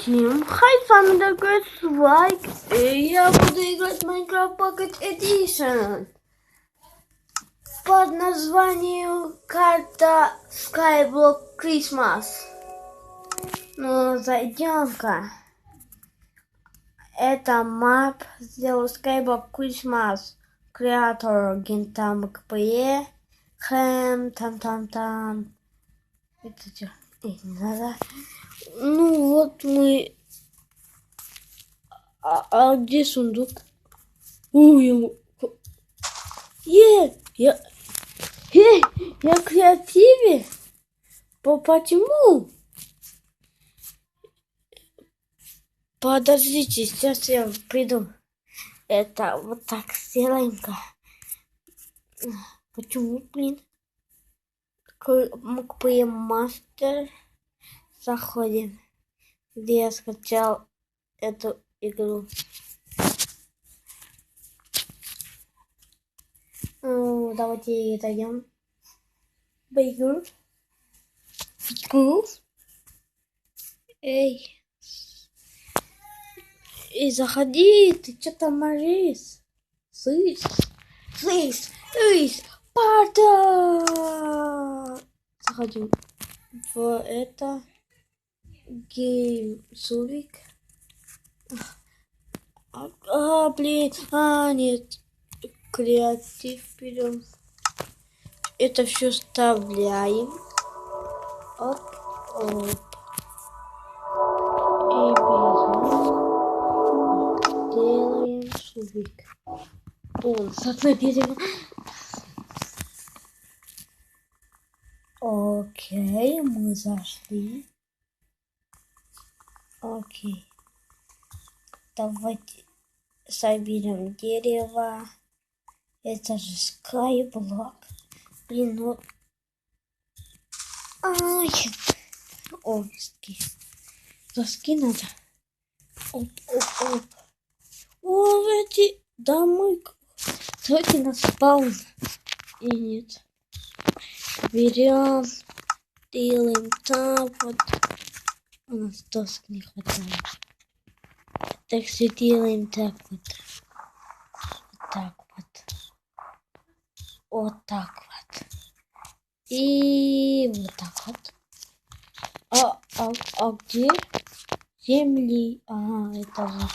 Всем хай, с вами дорогой Свайк, и я буду играть в Minecraft Pocket Edition под названием карта Skyblock Christmas. Ну, зайдем-ка. Это map сделал Skyblock Christmas. Креатор Гентам КПЕ. Там. Это что? Не надо. Ну вот мы... А где сундук? Ой, я в креативе? Почему? Подождите, сейчас я приду. Это вот так сделаем-ка. Почему, блин? КП Мастер. Заходим. Где я скачал эту игру. Ну, давайте зайдем в игру. Эй. И заходи, ты что там моришь? Слышь, парта! Заходим в это геймсурик. Блин, нет. Креатив берем. Это все вставляем. Оп. И берем. Делаем сурик. Смотрите. Окей, мы зашли. Окей. Давайте соберем дерево. Это же Skyblock. Блин, ну... Ай! О, доски надо. Оп. О, эти домы. Давайте на спаун. И нет. Берем. Делаем так вот. У нас досок не хватает. Так все делаем так вот. Вот так вот. И вот так вот. А где земли? Это же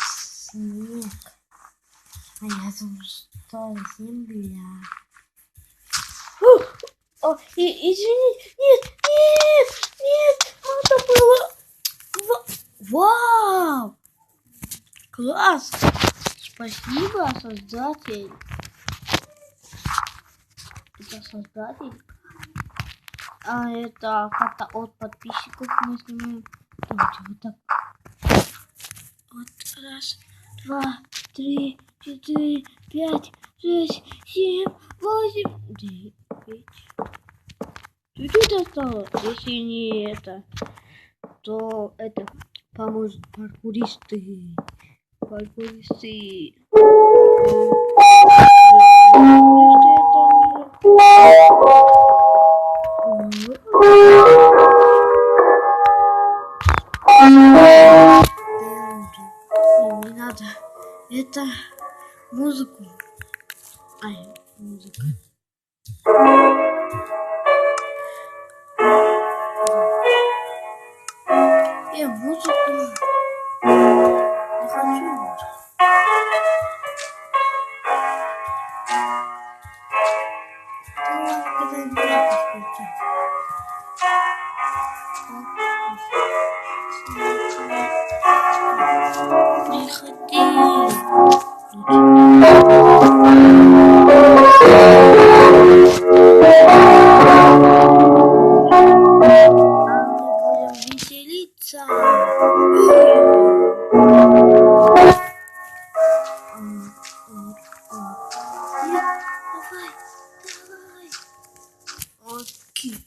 снег. А я думаю, что земля. Извини, нет, это было... Вау! Класс! Спасибо, создатель. Это создатель. Это как-то от подписчиков мы снимаем. Давайте вот так. Вот раз, два, три, четыре, пять, шесть, семь, восемь, девять. Чуть-чуть осталось. Если не это, то это поможет паркуристы. Не надо. Это музыку. Музыка. Музыку. Не хочу музыку. Окей.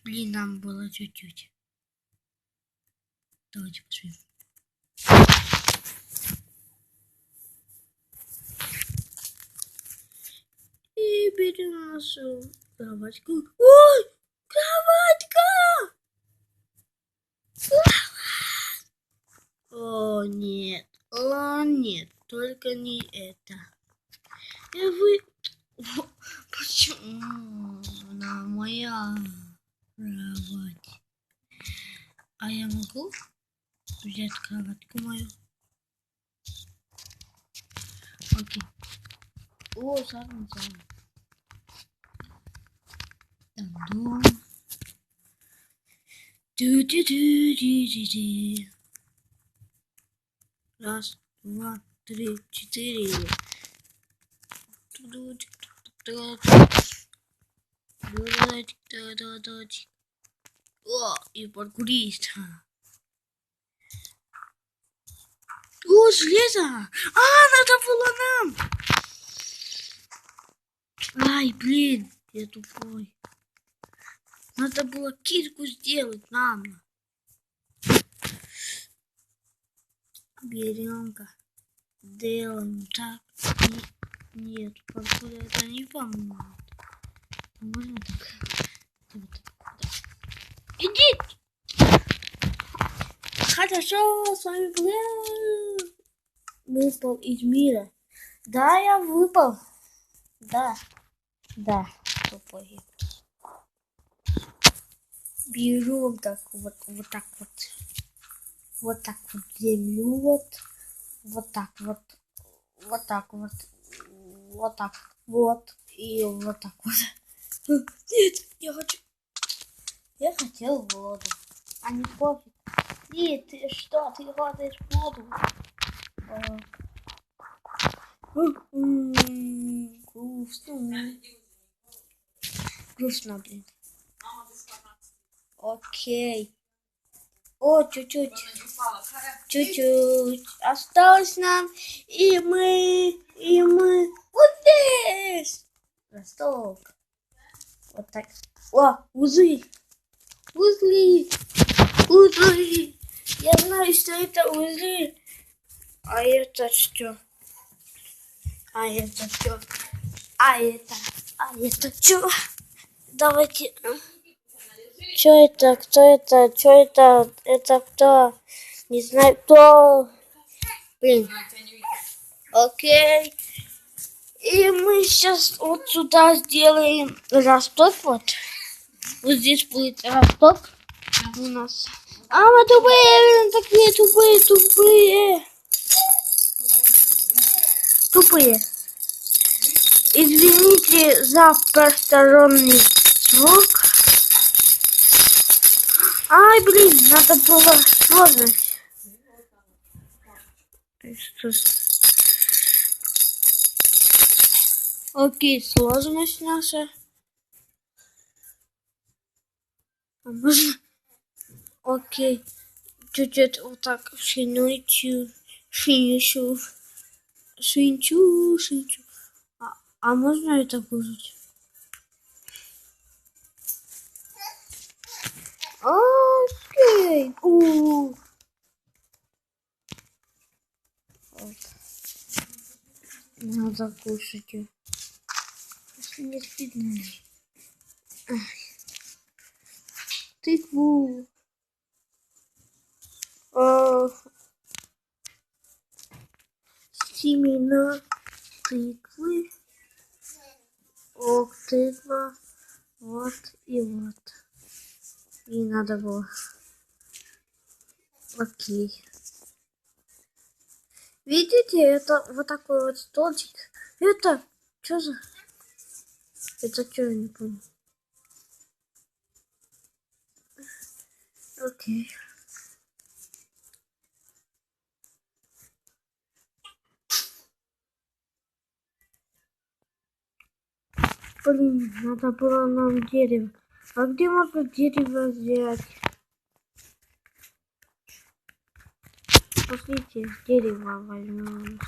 Блин, нам было чуть-чуть. Давайте посмотрим. И берем нашу кроватку. Ой, кроватка! только не это. И вы... Почему она моя кровать? А я могу взять кроватку мою? Окей. О, сам. Давно. Ду-ду-ду-ду-ду-ду. Раз, два, три, четыре. О, и паркурист. О, железо! Надо было нам! Ай, блин, я тупой. Надо было кирку сделать нам. Берем-ка. Делаем так. Нет, паркур это не поможет. Можно так? Идите! Хорошо, с вами был. Выпал из мира. Да, я выпал. Да, тупой. Берем так вот так вот. Вот так вот землю вот так вот так вот и вот так вот. Нет, я хотел воду, а не пофиг. Нет, ты что, ты хочешь воду? Грустно, блин. Окей. О, чуть-чуть. Осталось нам, и мы вот здесь. Росток. Вот так. О, узы. Я знаю, что это узы. А это что? А это что? Давайте. Что это? Кто это? Это кто? Не знаю, кто. Блин. Окей. И мы сейчас вот сюда сделаем росток вот. Вот здесь будет росток у нас. Мы тупые, такие тупые. Извините за посторонний звук. Ай, блин, надо было сложность. Окей, сложность наша. А можно? Окей. Чуть-чуть вот так шинчу. А можно это кушать? Окей. Надо кушать. Если не стыдно. Тыкву. Семена тыквы. Тыква. Вот и вот. И надо было. Окей. Видите, это вот такой вот столчик. Это что за? Это что, я не понял. Окей. Блин, надо было нам дерево. А где можно дерево взять? Пошлите, дерево возьмем.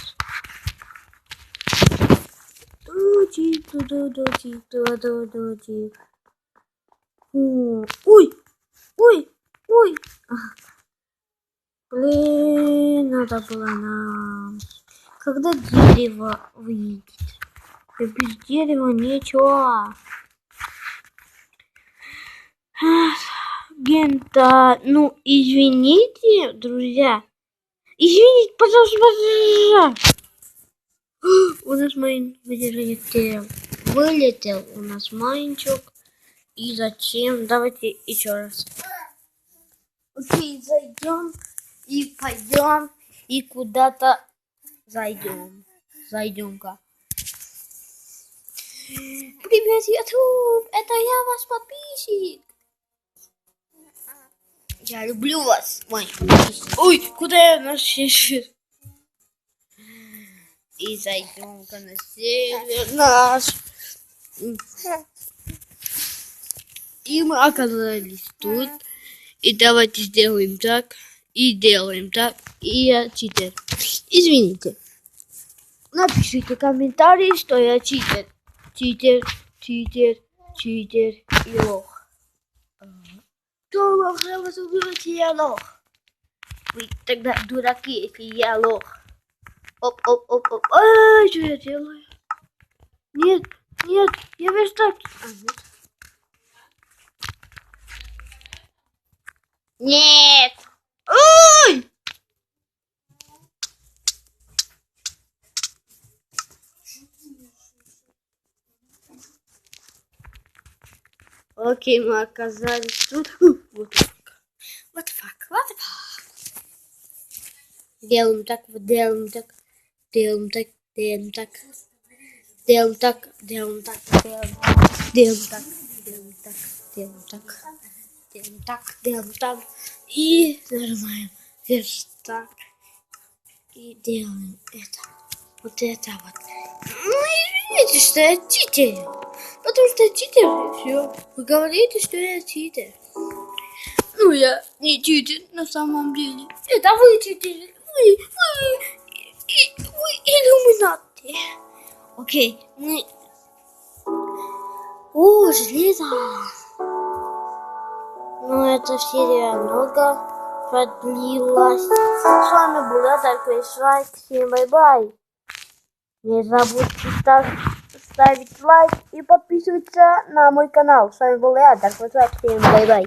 Ой. Блин, надо было нам. Когда дерево выйдет? Без дерева ничего. Гента, извините, друзья. Извините, пожалуйста. У нас майн вылетел. Вылетел у нас майнчик. И зачем? Давайте еще раз. Окей, зайдем и пойдем и куда-то зайдем. Зайдем-ка. Привет, YouTube! Это я, ваш подписчик. Я люблю вас, мой подписчик. Ой, куда я наш сервер? И зайдем-ка на сервер наш. И мы оказались тут. И давайте сделаем так. И делаем так. И я читер. Извините. Напишите комментарий, что я читер. Читер, читер, читер и лох. Кто лох? Я вас убивать, я лох. Вы тогда дураки, если я лох. Оп. Ай, что я делаю? Нет, я верстак. Нет. Нет! Ой! Окей, мы оказались тут. Вот так. What the fuck? Делаем так. Делаем так. И нажимаем верстак. И делаем это. Вот это вот. Ну, извините, что я читер. Потому что я читер, и все. Вы говорите, что я читер. Ну, я не читер на самом деле. Это вы читер. Вы иллюминаты. Окей. О, железо. Но эта серия много продлилась. С вами был я, Dark Strike. Всем бай-бай. Не забудьте ставить лайк и подписываться на мой канал. С вами был я, Dark Strike. Всем бай-бай.